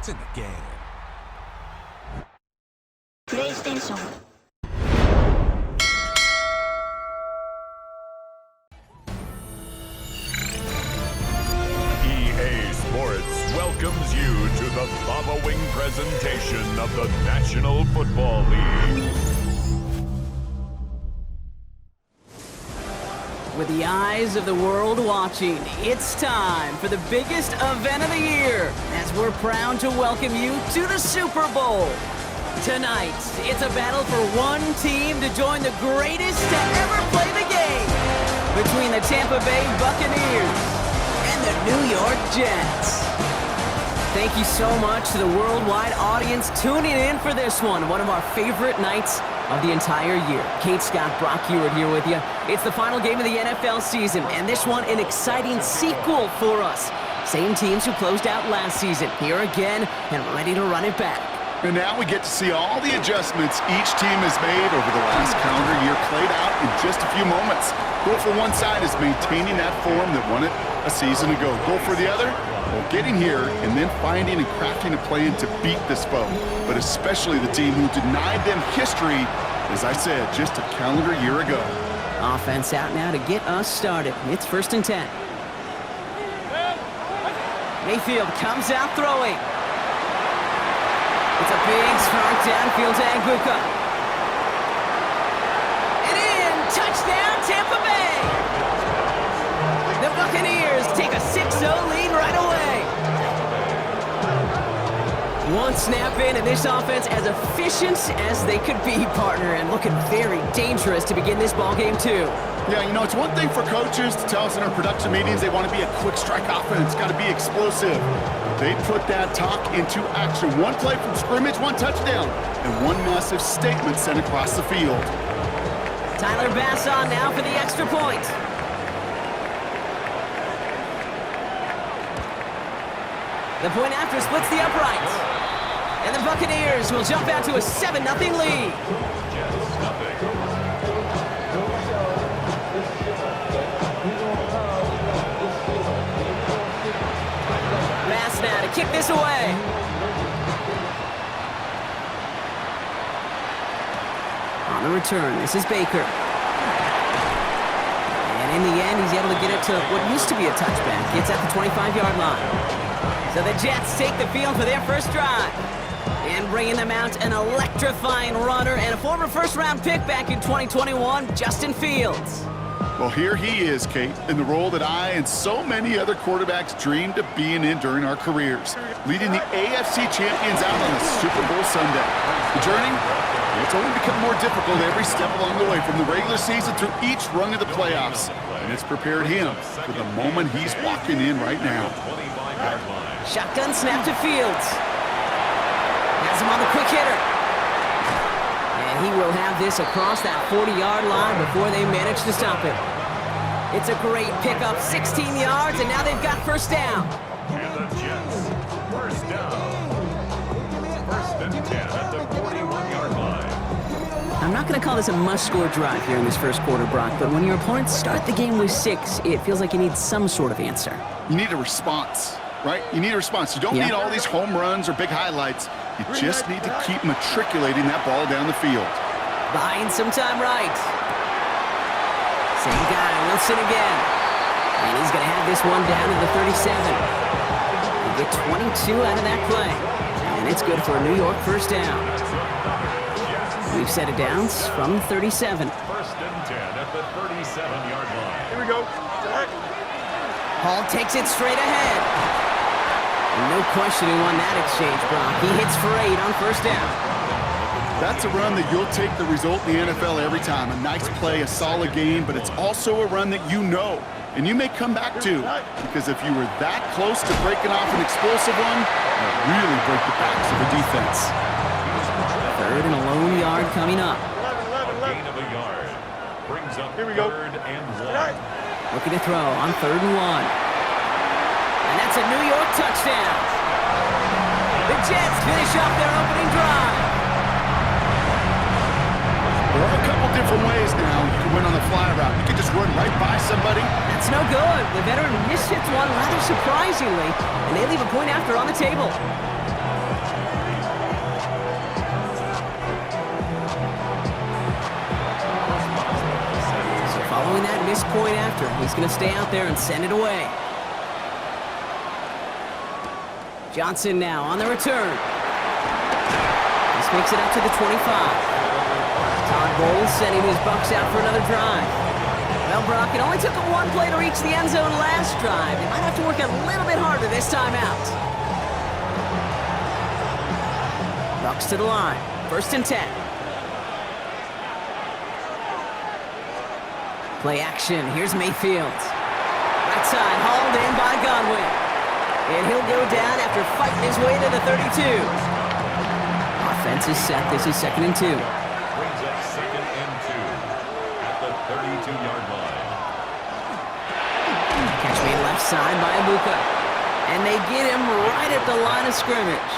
It's in the game. PlayStation. EA Sports welcomes you to the following presentation of the National Football League. With the eyes of the world watching, it's time for the biggest event of the year as we're proud to welcome you to the Super Bowl. Tonight, it's a battle for one team to join the greatest to ever play the game between the Tampa Bay Buccaneers and the New York Jets. Thank you so much to the worldwide audience tuning in for this one of our favorite nights of the entire year. Kate, Scott, Brock Ewart here with you. It's the final game of the NFL season, and this one an exciting sequel for us. Same teams who closed out last season, here again and ready to run it back. And now we get to see all the adjustments each team has made over the last calendar year played out in just a few moments. Goal for one side is maintaining that form that won it a season ago. Goal for the other? Well, getting here and then finding and crafting a plan to beat this foe, but especially the team who denied them history, as I said, just a calendar year ago. Offense out now to get us started. It's 1st and 10. Mayfield comes out throwing. It's a big strong downfield to Anguka. And in, touchdown Tampa Bay! The Buccaneers take a 6-0 lead right away. One snap in, and this offense as efficient as they could be, partner, and looking very dangerous to begin this ball game too. Yeah, you know, it's one thing for coaches to tell us in our production meetings they want to be a quick strike offense, got to be explosive. They put that talk into action. One play from scrimmage, one touchdown, and one massive statement sent across the field. Tyler Bass on now for the extra point. The point after splits the uprights. And the Buccaneers will jump out to a 7-0 lead. Bass now to kick this away. On the return, this is Baker. And in the end, he's able to get it to what used to be a touchback. It's at the 25-yard line. So the Jets take the field for their first drive. And bringing them out, an electrifying runner and a former first-round pick back in 2021, Justin Fields. Well, here he is, Kate, in the role that I and so many other quarterbacks dreamed of being in during our careers, leading the AFC champions out on a Super Bowl Sunday. The journey, it's only become more difficult every step along the way, from the regular season through each run of the playoffs. And it's prepared him for the moment he's walking in right now. Shotgun snap to Fields. Has him on the quick hitter. And he will have this across that 40-yard line before they manage to stop it. It's a great pickup, 16 yards, and now they've got first down. And the Jets, first down. 1st and 10 at the 41-yard line. I'm not going to call this a must-score drive here in this first quarter, Brock, but when your opponents start the game with 6, it feels like you need some sort of answer. You need a response, right? You need a response. You don't need all these home runs or big highlights. You just need to keep matriculating that ball down the field. Buying some time right. Same guy, Wilson again. And he's going to have this one down to the 37. They get 22 out of that play. And it's good for a New York first down. We've set it down from 37. 1st and 10 at the 37-yard line. Here we go. Hall takes it straight ahead. And no questioning on that exchange, Brock. He hits for 8 on first down. That's a run that you'll take the result in the NFL every time. A nice play, a solid game, but it's also a run that you know, and you may come back to, because if you were that close to breaking off an explosive one, it'll really break the backs of the defense. 3rd and a lone yard coming up. Gain of a yard. Brings up 3rd and 1. Looking to throw on 3rd and 1. And that's a New York touchdown. The Jets finish off their opening drive. There are a couple different ways now you can win on the fly route. You can just run right by somebody. That's no good. The veteran mishits one rather surprisingly, and they leave a point after on the table. this point after. He's going to stay out there and send it away. Johnson now on the return. This makes it up to the 25. Todd Bowles sending his Bucks out for another drive. Well, Brock, it only took him one play to reach the end zone last drive. They might have to work a little bit harder this time out. Bucks to the line. 1st and 10. Play action. Here's Mayfield. Right side, hauled in by Godwin. And he'll go down after fighting his way to the 32. Offense is set. This is 2nd and 2. Brings up 2nd and 2 at the 32-yard line. Catch made left side by Ibuka. And they get him right at the line of scrimmage.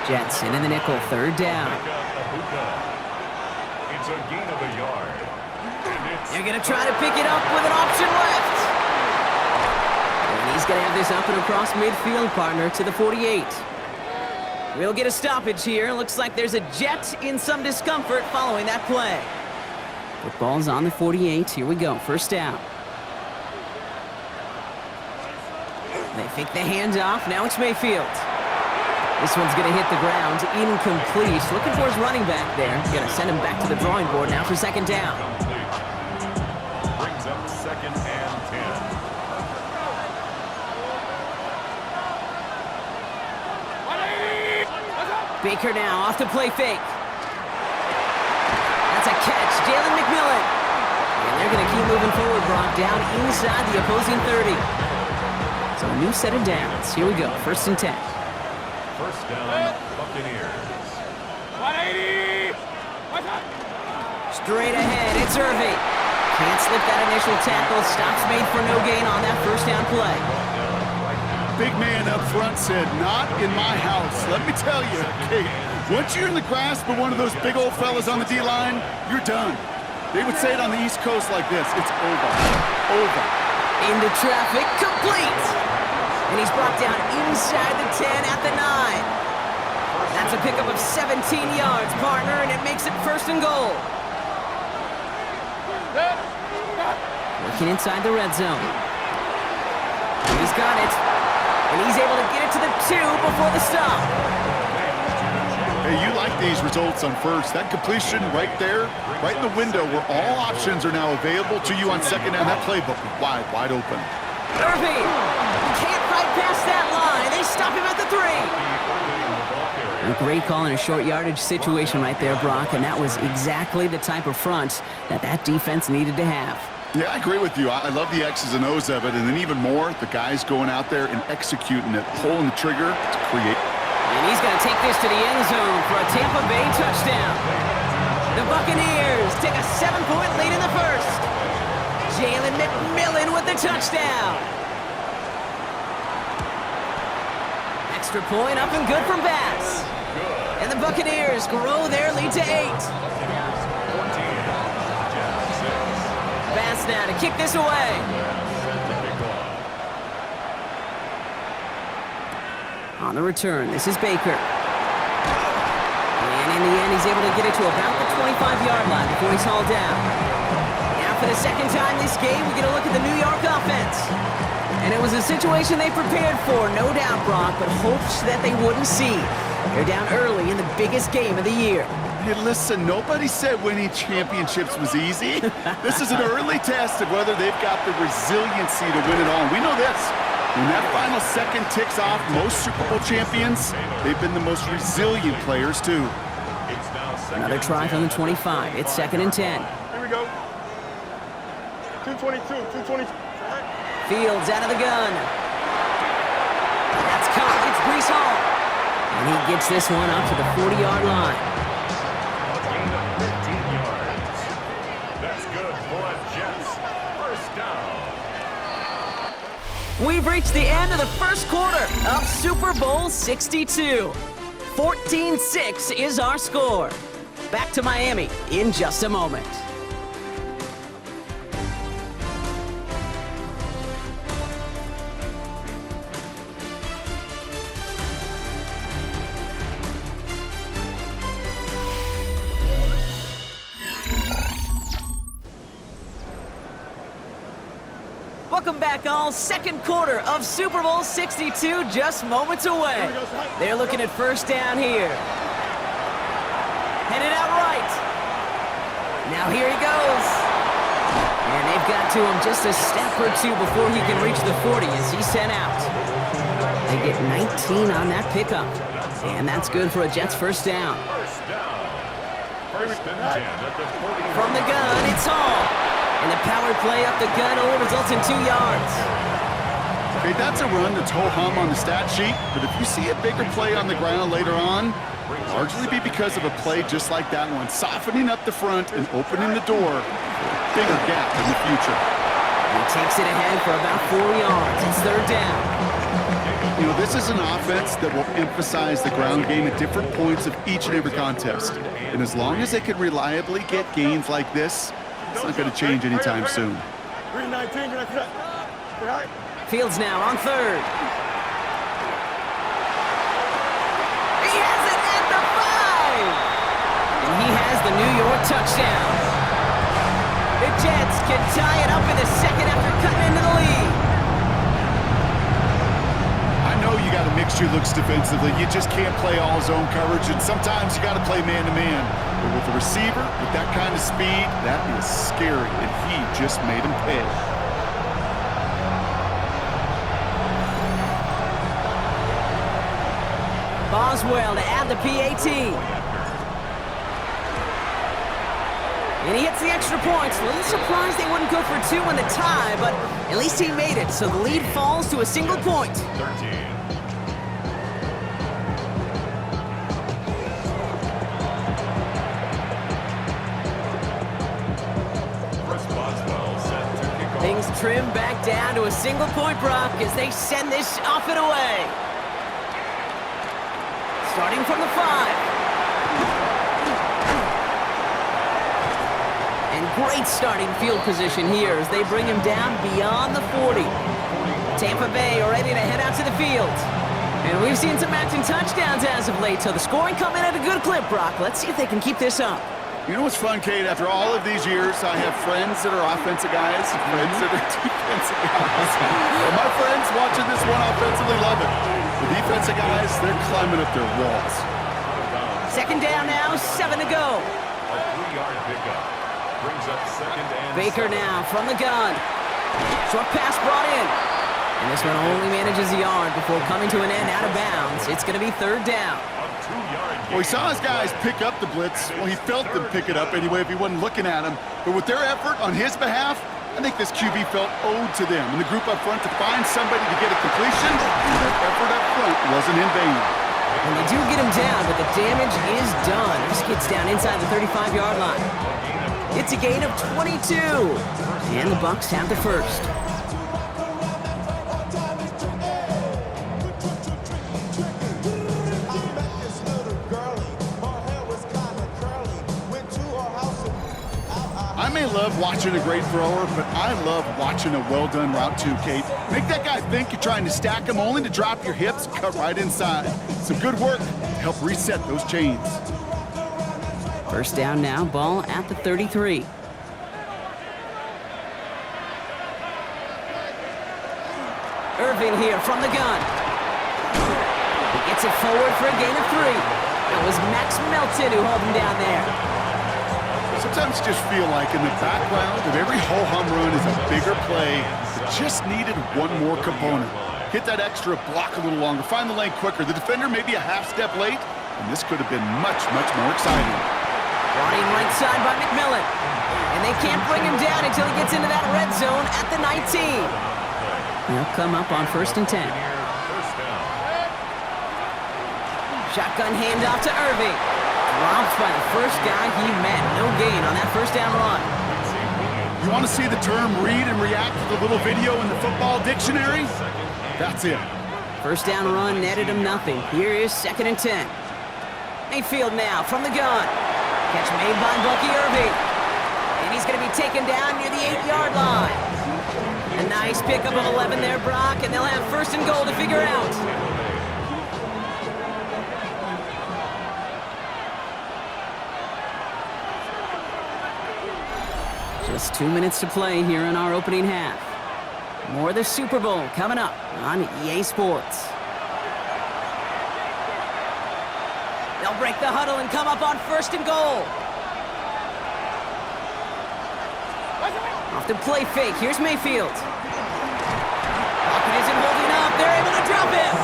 Jets in the nickel, 3rd down. It's a gain of a yard. They're going to try to pick it up with an option left. And he's going to have this up and across midfield, partner, to the 48. We'll get a stoppage here. Looks like there's a Jet in some discomfort following that play. Football's on the 48. Here we go. 1st down. They fake the handoff. Now it's Mayfield. This one's going to hit the ground. Incomplete. Looking for his running back there. Going to send him back to the drawing board now for 2nd down. Brings up 2nd and 10. Baker now off to play fake. That's a catch. Jalen McMillan. And they're going to keep moving forward, Brock, down inside the opposing 30. So a new set of downs. Here we go. 1st and 10. 1st down, Buccaneers. 180! Straight ahead, it's Irving. Can't slip that initial tackle. Stops made for no gain on that 1st down play. Big man up front said, not in my house. Let me tell you, Kate, once you're in the grasp of one of those big old fellas on the D-line, you're done. They would say it on the East Coast like this. It's over. Over. Into traffic, complete. And he's brought down inside the 10 at the 9. That's a pickup of 17 yards, partner, and it makes it 1st and goal. Working inside the red zone. He's got it. And he's able to get it to the 2 before the stop. Hey, you like these results on 1st. That completion right there, right in the window where all options are now available to you on 2nd down. That playbook wide open. Irving can't fight past that line. They stop him at the 3. A great call in a short yardage situation right there, Brock, and that was exactly the type of front that defense needed to have. Yeah, I agree with you. I love the X's and O's of it, and then even more, the guys going out there and executing it, pulling the trigger to create. And he's going to take this to the end zone for a Tampa Bay touchdown. The Buccaneers take a 7-point lead in the 1st. Jalen McMillan with the touchdown. Extra point up and good from Bass. And the Buccaneers grow their lead to 8. Bass now to kick this away. On the return, this is Baker. And in the end, he's able to get it to about the 25-yard line before he's hauled down. Now for the 2nd time this game, we get a look at the New York offense. And it was a situation they prepared for, no doubt, Brock, but hopes that they wouldn't see. They're down early in the biggest game of the year. Hey, listen, nobody said winning championships was easy. This is an early test of whether they've got the resiliency to win it all. And we know this. When that final 2nd ticks off, most Super Bowl champions, they've been the most resilient players, too. Another try from the 25. It's 2nd and 10. Here we go. 222, 222. Fields out of the gun. That's caught. It's Brees Hall. And he gets this one up to the 40-yard line. We've reached the end of the 1st quarter of Super Bowl 62. 14-6 is our score. Back to Miami in just a moment. Welcome back, all. Second quarter of Super Bowl 62 just moments away. They're looking at first down here. Headed out right. Now here he goes. And they've got to him just a step or two before he can reach the 40 as he's sent out. They get 19 on that pickup. And that's good for a Jets first down. First and 10 at the 40. From the gun, it's Hall. And the power play up the gun only results in 2 yards. Okay, that's a run that's ho-hum on the stat sheet, but if you see a bigger play on the ground later on, largely be because of a play just like that one, softening up the front and opening the door for a bigger gap in the future. He takes it ahead for about 4 yards. It's third down. You know, this is an offense that will emphasize the ground game at different points of each and every contest. And as long as they can reliably get gains like this, it's not going to change anytime soon. 319, can I cut? All right. Fields now on third. He has it at the 5! And he has the New York touchdown. The Jets can tie it up in the second after cutting into the lead. I know you got to mix your looks defensively. You just can't play all zone coverage, and sometimes you got to play man-to-man. But with a receiver with that kind of speed, that is scary, and he just made him pay. Boswell to add the PAT. And he hits the extra points. A little surprised they wouldn't go for 2 in the tie, but at least he made it, so the lead falls to a single point. 13. Things trim back down to a single point, Brock, as they send this off and away. Starting from the 5. And great starting field position here as they bring him down beyond the 40. Tampa Bay are ready to head out to the field. And we've seen some matching touchdowns as of late, so the scoring coming at a good clip, Brock. Let's see if they can keep this up. You know what's fun, Kate? After all of these years, I have friends that are offensive guys and friends that are defensive guys. And my friends watching this one offensively love it. The defensive guys, they're climbing up their walls. Second down now, 7 to go. A 3-yard pickup brings up second and Baker 7. now from the gun. Short pass brought in. And this one only manages a yard before coming to an end out of bounds. It's going to be third down. A 2-yard Well, he saw his guys pick up the blitz. Well, he felt them pick it up anyway if he wasn't looking at him. But with their effort on his behalf, I think this QB felt owed to them. And the group up front to find somebody to get a completion, that effort up front wasn't in vain. And they do get him down, but the damage is done. This gets down inside the 35-yard line. It's a gain of 22. And the Bucs have the first. I may love watching a great thrower, but I love watching a well-done route too, Kate. Make that guy think you're trying to stack him only to drop your hips, cut right inside. Some good work to help reset those chains. First down now, ball at the 33. Irving here from the gun. He gets it forward for a gain of 3. It was Max Melton who held him down there. Sometimes you just feel like in the background of every ho-hum run is a bigger play that just needed one more component. Hit that extra block a little longer, find the lane quicker. The defender may be a half step late, and this could have been much, much more exciting. Running right side by McMillan. And they can't bring him down until he gets into that red zone at the 19. He'll come up on first and 10. First down. Shotgun handoff to Irving. Dropped by the first guy he met. No gain on that first down run. You want to see the term read and react to the little video in the football dictionary? That's it. First down run netted him nothing. Here is second and 10. Mayfield now from the gun. Catch made by Bucky Irving. And he's going to be taken down near the 8-yard line. A nice pickup of 11 there, Brock, and they'll have first and goal to figure out. Just 2 minutes to play here in our opening half. More of the Super Bowl coming up on EA Sports. They'll break the huddle and come up on 1st and goal. Off the play fake. Here's Mayfield. Pocket isn't holding up. They're able to drop him.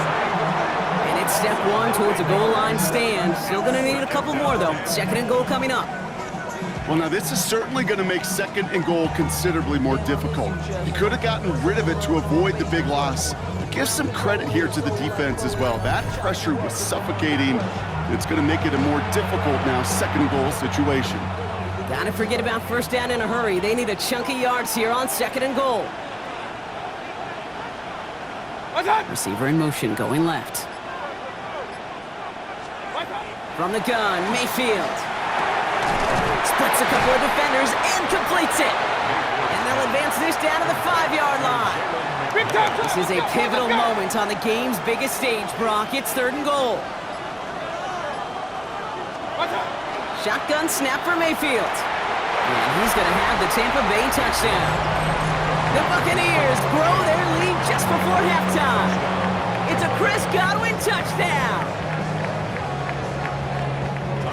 And it's step 1 towards a goal line stand. Still going to need a couple more, though. 2nd and goal coming up. Well, now this is certainly going to make 2nd and goal considerably more difficult. He could have gotten rid of it to avoid the big loss. But give some credit here to the defense as well. That pressure was suffocating. It's going to make it a more difficult now 2nd goal situation. Gotta forget about 1st down in a hurry. They need a chunk of yards here on 2nd and goal. Receiver in motion, going left. From the gun, Mayfield. Splits a couple of defenders and completes it. And they'll advance this down to the 5-yard line. This is a pivotal moment on the game's biggest stage, Brock. It's 3rd and goal. Shotgun snap for Mayfield. And he's going to have the Tampa Bay touchdown. The Buccaneers grow their lead just before halftime. It's a Chris Godwin touchdown.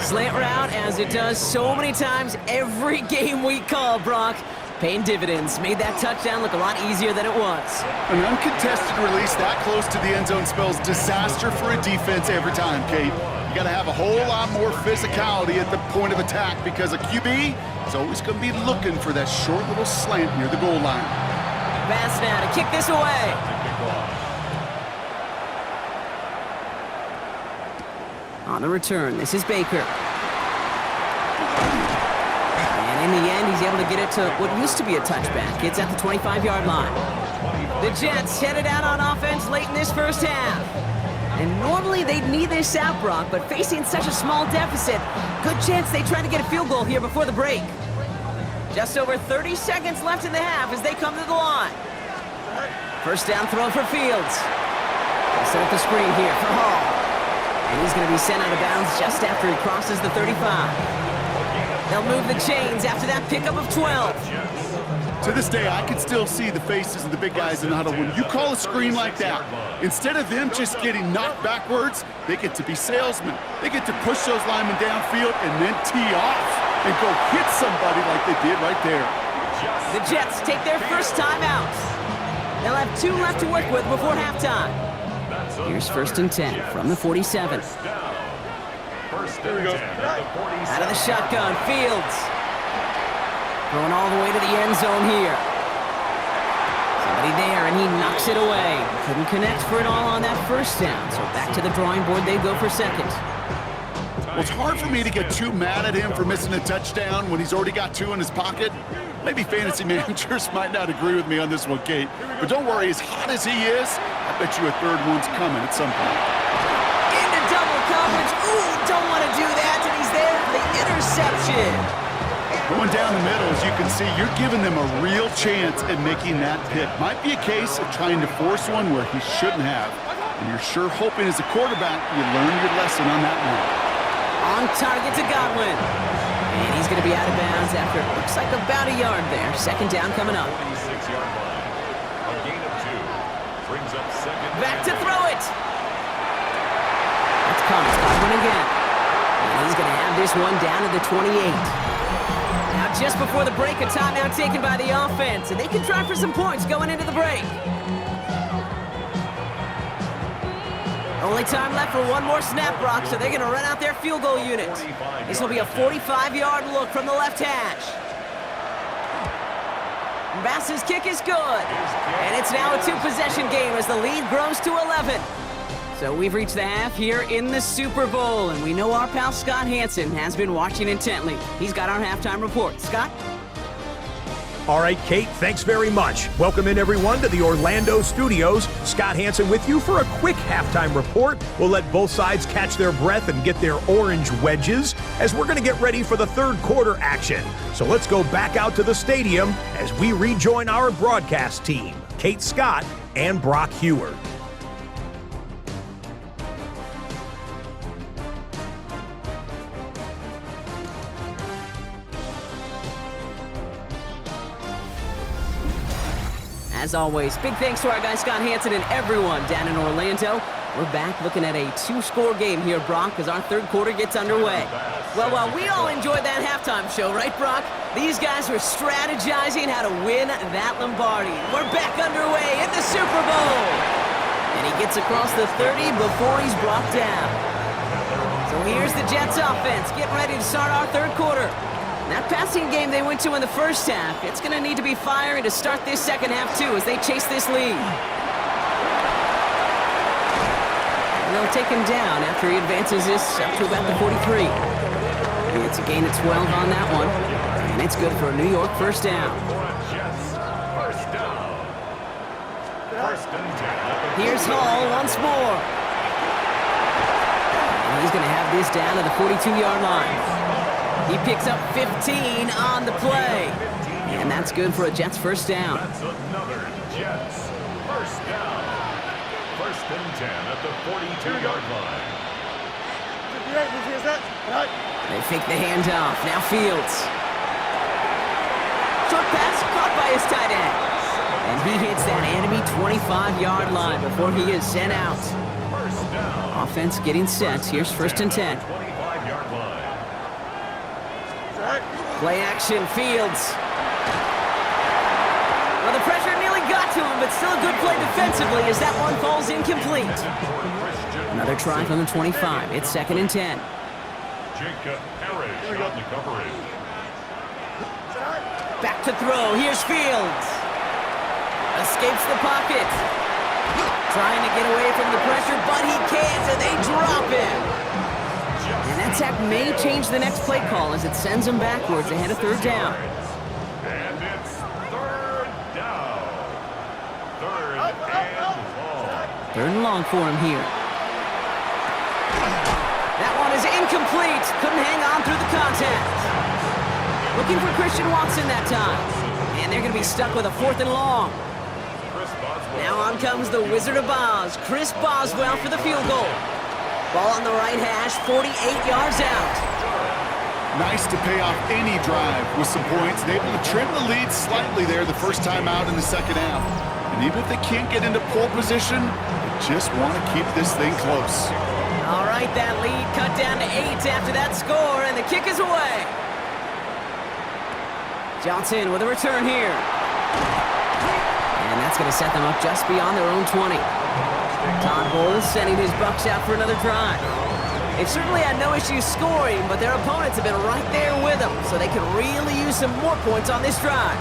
Slant route, as it does so many times every game we call, Brock. Paying dividends. Made that touchdown look a lot easier than it was. An uncontested release that close to the end zone spells disaster for a defense every time, Kate. You got to have a whole lot more physicality at the point of attack because a QB is always going to be looking for that short little slant near the goal line. Pass now to kick this away. On the return, this is Baker. And in the end, he's able to get it to what used to be a touchback. It's at the 25-yard line. The Jets headed out on offense late in this 1st half. And normally they'd need this out, Brock, but facing such a small deficit, good chance they try to get a field goal here before the break. Just over 30 seconds left in the half as they come to the line. 1st down throw for Fields. They'll set up the screen here for Hall. And he's going to be sent out of bounds just after he crosses the 35. They'll move the chains after that pickup of 12. To this day, I can still see the faces of the big guys in the huddle. When you call a screen like that, instead of them just getting knocked backwards, they get to be salesmen. They get to push those linemen downfield and then tee off and go hit somebody like they did right there. The Jets take their 1st time out. They'll have 2 left to work with before halftime. Here's 1st and 10 from the 47. Out of the shotgun, Fields. Going all the way to the end zone here. Somebody there, and he knocks it away. Couldn't connect for it all on that 1st down, so back to the drawing board they go for 2nd. Well, it's hard for me to get too mad at him for missing a touchdown when he's already got 2 in his pocket. Maybe fantasy managers might not agree with me on this one, Kate. But don't worry, as hot as he is, I bet you a 3rd one's coming at some point. Into double coverage. Ooh, don't want to do that, and he's there for the interception. Going down the middle, as you can see, you're giving them a real chance at making that pick. Might be a case of trying to force one where he shouldn't have. And you're sure hoping as a quarterback you learn your lesson on that one. On target to Godwin. And he's going to be out of bounds after it looks like about a yard there. 2nd down coming up. 26-yard line. A gain of 2. Brings up 2nd. Back to throw it. That's comes Godwin again. And he's going to have this one down to the 28. Now just before the break, a timeout taken by the offense. And they can try for some points going into the break. Only time left for one more snap, Brock, so they're going to run out their field goal unit. This will be a 45-yard look from the left hash. Bass's kick is good. And it's now a 2-possession game as the lead grows to 11. So we've reached the half here in the Super Bowl, and we know our pal Scott Hansen has been watching intently. He's got our halftime report. Scott? All right, Kate, thanks very much. Welcome in, everyone, to the Orlando studios. Scott Hansen with you for a quick halftime report. We'll let both sides catch their breath and get their orange wedges as we're going to get ready for the 3rd quarter action. So let's go back out to the stadium as we rejoin our broadcast team, Kate Scott and Brock Heward. As always, big thanks to our guy Scott Hansen and everyone down in Orlando. We're back looking at a two-score game here, Brock, as our third quarter gets underway. Well, we all enjoyed that halftime show, right, Brock? These guys were strategizing how to win that Lombardi. We're back underway in the Super Bowl. And he gets across the 30 before he's brought down. So here's the Jets offense getting ready to start our third quarter. That passing game they went to in the first half, it's going to need to be firing to start this second half, too, as they chase this lead. And they'll take him down after he advances this up to about the 43. It's a gain of 12 on that one, and it's good for a New York first down. Here's Hall once more. And he's going to have this down to the 42-yard line. He picks up 15 on the play. And that's good for a Jets first down. That's another Jets first down. First and 10 at the 42-yard line. They fake the handoff. Now Fields. Short pass caught by his tight end. And he hits that enemy 25-yard line before he is sent out. First down. Offense getting set. Here's first and 10. 25-yard line. Play action, Fields. Well, the pressure nearly got to him, but still a good play defensively as that one falls incomplete. Another try from the 25. It's second and 10. Jacob Parrish on the coverage. Back to throw. Here's Fields. Escapes the pocket. Trying to get away from the pressure, but he can't, and they drop him. And that sack may change the next play call as it sends him backwards ahead of third down. And it's third down. Third and long. Third and long for him here. That one is incomplete. Couldn't hang on through the contact. Looking for Christian Watson that time. And they're going to be stuck with a fourth and long. Now on comes the Wizard of Oz, Chris Boswell for the field goal. Ball on the right hash, 48 yards out. Nice to pay off any drive with some points and able to trim the lead slightly there the first time out in the second half. And even if they can't get into pole position, they just want to keep this thing close. All right, that lead cut down to 8 after that score, and the kick is away. Johnson with a return here. And that's going to set them up just beyond their own 20. Todd Bowles sending his Bucks out for another drive. They've certainly had no issues scoring, but their opponents have been right there with them, so they can really use some more points on this drive.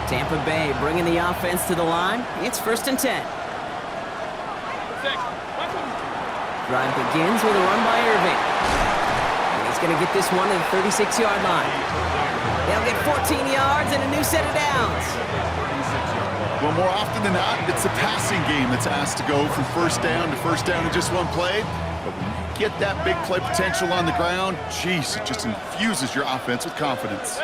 Tampa Bay bringing the offense to the line. It's first and 10. Drive begins with a run by Irving. And he's going to get this one to the 36-yard line. They'll get 14 yards and a new set of downs. Well, more often than not, it's the passing game that's asked to go from first down in just one play. But when you get that big play potential on the ground, geez, it just infuses your offense with confidence.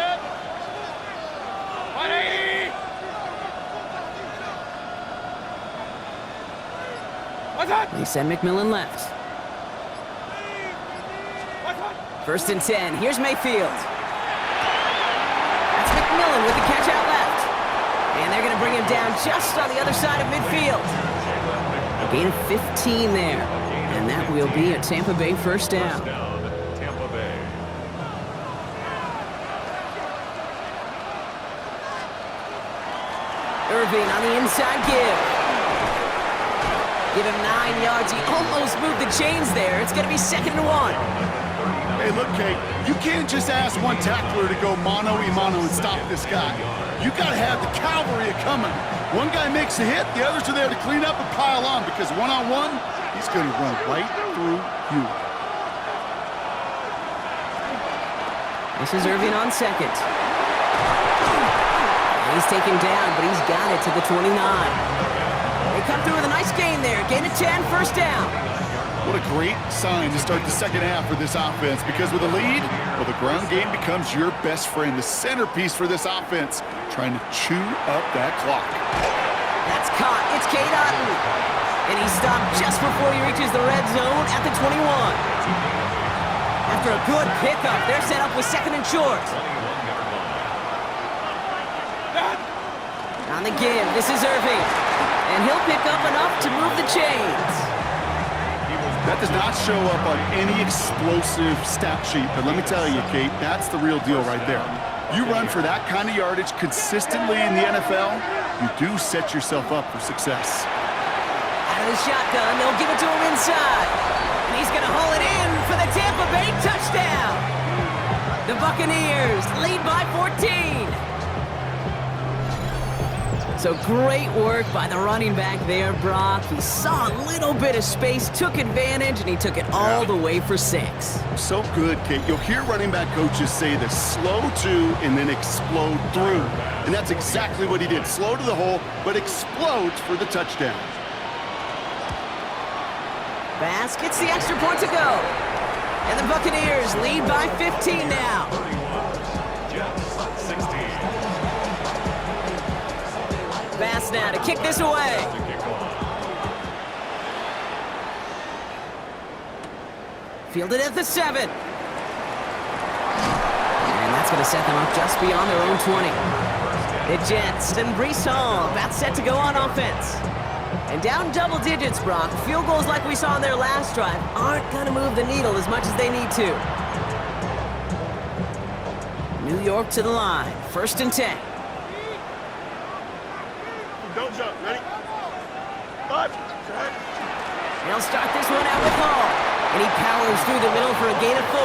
They send McMillan left. First and 10. Here's Mayfield. That's McMillan with the catch out left. And they're going to bring him down just on the other side of midfield. A gain of 15 there. And that will be a Tampa Bay first down. Tampa Bay. Irving on the inside give. Give him 9 yards. He almost moved the chains there. It's going to be second and 1. Hey, look, Kate, you can't just ask one tackler to go mano-a-mano and stop this guy. You got to have the cavalry coming. One guy makes a hit, the others are there to clean up and pile on, because one-on-one, he's going to run right through you. This is Irving on second. He's taken down, but he's got it to the 29. They come through with a nice gain there. Gain of 10, first down. What a great sign to start the second half for this offense, because with a lead, well, the ground game becomes your best friend, the centerpiece for this offense, trying to chew up that clock. That's caught. It's Cade Otton. And he's stopped just before he reaches the red zone at the 21. After a good pickup, they're set up with second and short. On the give, this is Irving. And he'll pick up enough to move the chains. That does not show up on any explosive stat sheet, but let me tell you, Kate, that's the real deal right there. You run for that kind of yardage consistently in the NFL, you do set yourself up for success. Out of the shotgun, they'll give it to him inside. And he's going to haul it in for the Tampa Bay touchdown. The Buccaneers lead by 14. So great work by the running back there, Brock. He saw a little bit of space, took advantage, and he took it all the way for 6. So good, Kate. You'll hear running back coaches say this: slow to and then explode through. And that's exactly what he did. Slow to the hole, but explodes for the touchdown. Bass gets the extra point to go. And the Buccaneers lead by 15 now. 31, Jets 16. Bass now to kick this away. To kick off. Fielded at the 7. And that's going to set them up just beyond their own 20. The Jets and Brees Hall about set to go on offense. And down double digits, Brock. Field goals like we saw in their last drive aren't going to move the needle as much as they need to. New York to the line. 1st and 10. Don't jump. Ready? 5. They'll start this one out with Hall. And he powers through the middle for a gain of 4.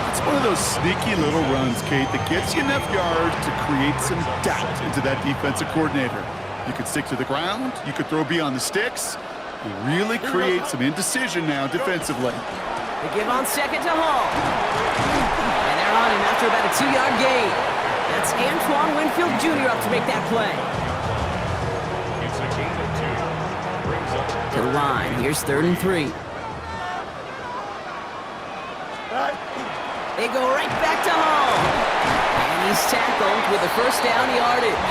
It's one of those sneaky little runs, Kate, that gets you enough yards to create some doubt into that defensive coordinator. You could stick to the ground, you could throw beyond the sticks, and really create some indecision now defensively. They give on 2nd to Hall. And they're on him after about a 2-yard gain. That's Antoine Winfield Jr. up to make that play. It's a gain of 2. Brings up To the line, here's 3rd and 3. They go right back to Hall. And he's tackled with the 1st down yardage.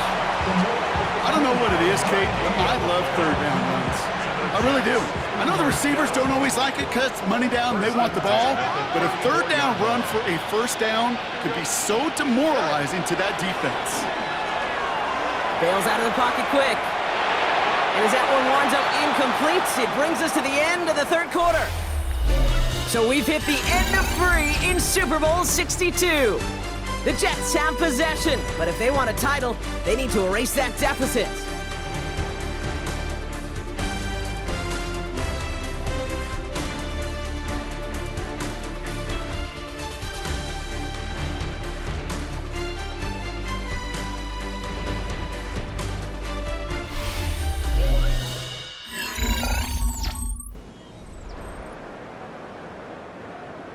I don't know what it is, Kate, but I love 3rd down runs. I really do. I know the receivers don't always like it because money down, they want the ball, but a 3rd down run for a 1st down could be so demoralizing to that defense. Bails out of the pocket quick. And as that one winds up incomplete, it brings us to the end of the 3rd quarter. So we've hit the end of 3 in Super Bowl 62. The Jets have possession, but if they want a title, they need to erase that deficit.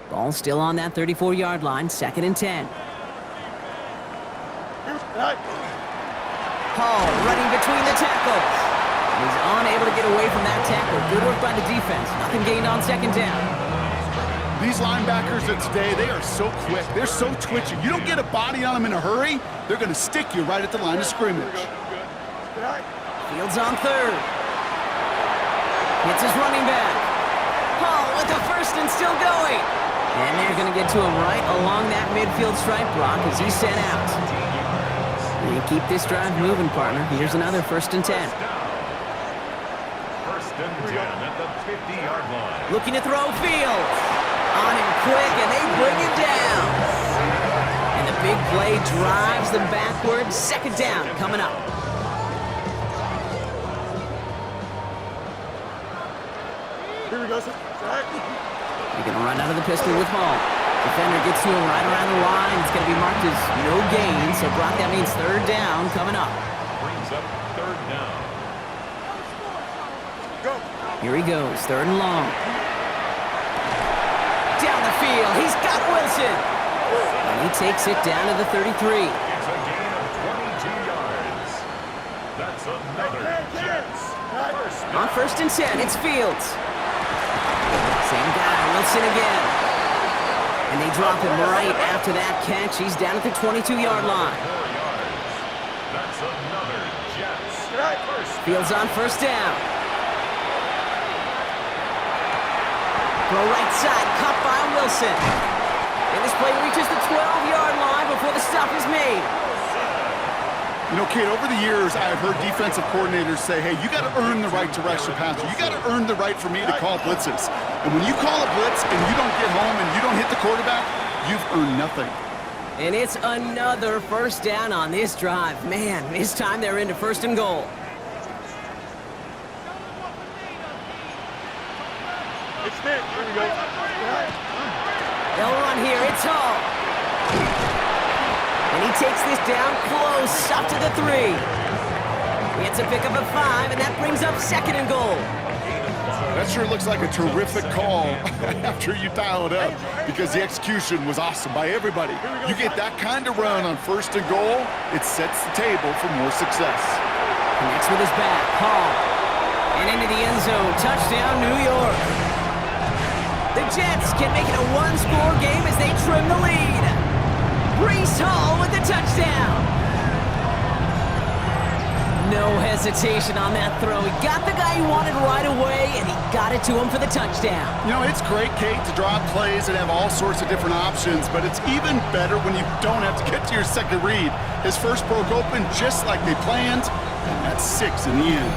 Ball still on that 34-yard line, 2nd and 10. Hall running between the tackles. He's unable to get away from that tackle. Good work by the defense. Nothing gained on 2nd down. These linebackers of today, they are so quick. They're so twitchy. You don't get a body on them in a hurry, they're going to stick you right at the line of scrimmage. Fields on 3rd. Hits his running back. Hall with the 1st and still going. And they're going to get to him right along that midfield stripe block as he's sent out. And keep this drive moving, partner. Here's another 1st and 10. 1st and 10 at the 50-yard line. Looking to throw Fields. On him quick, and they bring him down. And the big play drives them backwards. 2nd down coming up. Here we go, sir. You're going to run out of the pistol with Hall. Defender gets to him right around the line. It's going to be marked as no gain. So, Brock, that means 3rd down coming up. Brings up 3rd down. Go. Here he goes, 3rd and long. Down the field, he's got Wilson. And he takes it down to the 33. It's a gain of 22 yards. That's another Jets. On 1st and 10, it's Fields. Same guy, Wilson again. And they drop him right after that catch. He's down at the 22-yard line. 4 yards. That's another Jets. Fields on 1st down. Throw right side, caught by Wilson. And this play reaches the 12-yard line before the stop is made. You know, Kate, over the years, I've heard defensive coordinators say, hey, you got to earn the right to rush the passer. You got to earn the right for me to call blitzes. And when you call a blitz and you don't get home and you don't hit the quarterback, you've earned nothing. And it's another first down on this drive. Man, this time they're into first and goal. It's Nick. Here we go. They'll run here. It's Hall. And he takes this down close, up to the 3. It's a pickup of 5, and that brings up second and goal. That sure looks like a terrific call after you dial it up, because the execution was awesome by everybody. You get that kind of run on first and goal, it sets the table for more success. Connects with his back. Hall. And into the end zone. Touchdown, New York. The Jets can make it a one-score game as they trim the lead. Brees Hall with the touchdown. No hesitation on that throw. He got the guy he wanted right away, and he got it to him for the touchdown. You know, it's great, Kate, to draw plays and have all sorts of different options, but it's even better when you don't have to get to your second read. His first broke open just like they planned, and that's 6 in the end.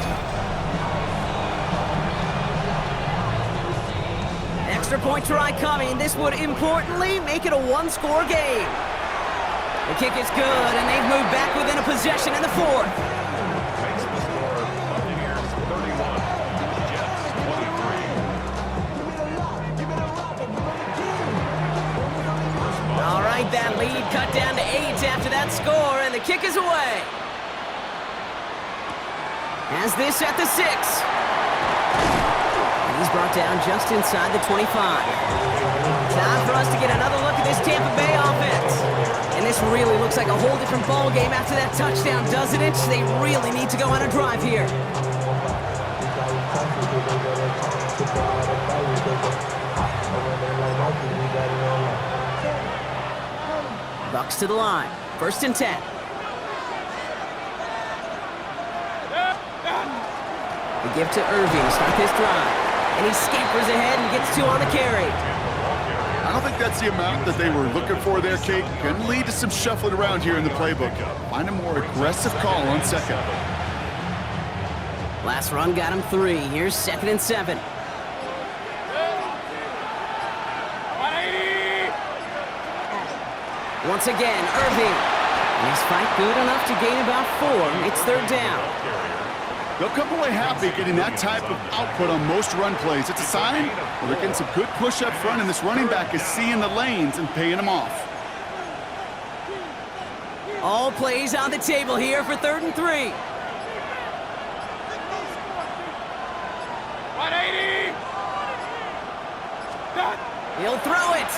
Extra point try coming. This would importantly make it a one-score game. The kick is good, and they've moved back within a possession in the 4th. Makes the score Buccaneers 31, Jets 23. All right, that lead cut down to 8 after that score, and the kick is away. Has this at the 6. He's brought down just inside the 25. Time for us to get another look at this Tampa Bay offense. And this really looks like a whole different ball game after that touchdown, doesn't it? They really need to go on a drive here. Bucks to the line. 1st and 10. The give to Irving to start this drive. And he scampers ahead and gets 2 on the carry. I don't think that's the amount that they were looking for there, Kate. Can lead to some shuffling around here in the playbook. Find a more aggressive call on second. Last run got him 3. Here's 2nd and 7. Once again, Irving. And his fight good enough to gain about 4. It's 3rd down. They'll come away happy getting that type of output on most run plays. It's a sign where they're getting some good push up front, and this running back is seeing the lanes and paying them off. All plays on the table here for 3rd and 3. 180! He'll throw it.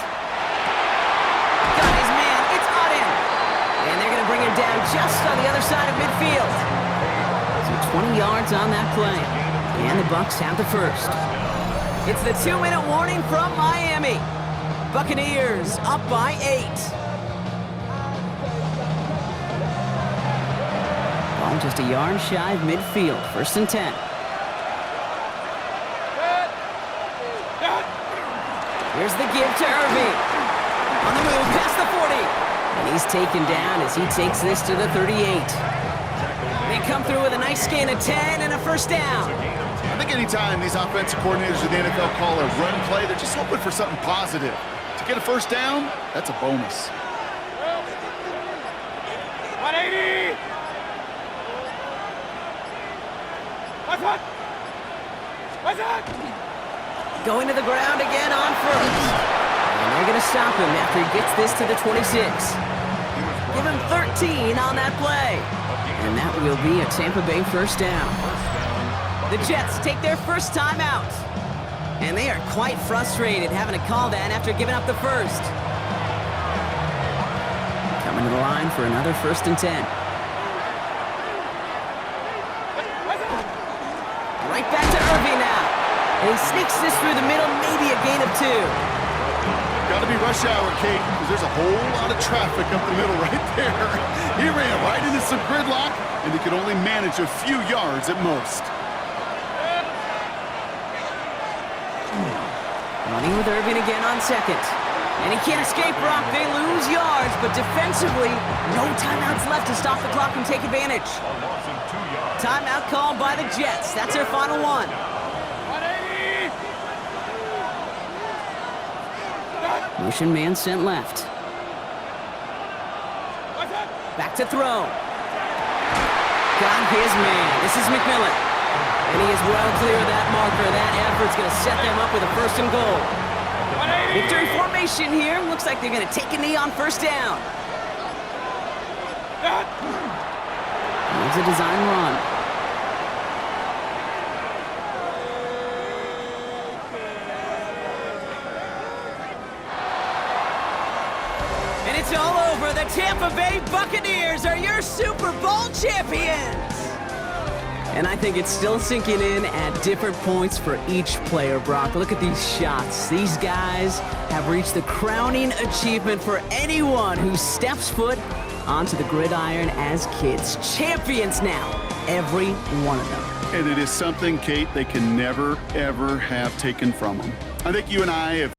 Got his man. It's Auden. And they're going to bring him down just on the other side of midfield. 20 yards on that play. And the Bucks have the first. It's the 2-minute warning from Miami. Buccaneers up by 8. Ball just a yard shy of midfield. 1st and 10. Here's the give to Irving. On the move past the 40. And he's taken down as he takes this to the 38. They come through with a nice gain of 10 and a first down. I think anytime these offensive coordinators in the NFL call a run play, they're just hoping for something positive. To get a first down, that's a bonus. 180! What's that? Going to the ground again on 1st. And they're going to stop him after he gets this to the 26. Give him 13 on that play. And that will be a Tampa Bay first down. The Jets take their first time out. And they are quite frustrated having to call that after giving up the first. Coming to the line for another 1st and 10. Right back to Irving now. And he sneaks this through the middle, maybe a gain of 2. Got to be rush hour, Kate, because there's a whole lot of traffic up the middle right there. He ran right into some gridlock, and he could only manage a few yards at most. Running with Irving again on 2nd. And he can't escape, Brock. They lose yards, but defensively, no timeouts left to stop the clock and take advantage. A loss of 2 yards. Timeout called by the Jets. That's their final one. 180. Motion man sent left. Back to throw. Got his man. This is McMillan. And he is well clear of that marker. That effort's going to set them up with a 1st and goal. 180. Victory formation here. Looks like they're going to take a knee on 1st down. Here's a design run. And it's all over. The Tampa Bay Buccaneers are your Super Bowl champions. And I think it's still sinking in at different points for each player, Brock. Look at these shots. These guys have reached the crowning achievement for anyone who steps foot onto the gridiron as kids. Champions now, every one of them. And it is something, Kate, they can never, ever have taken from them. I think you and I have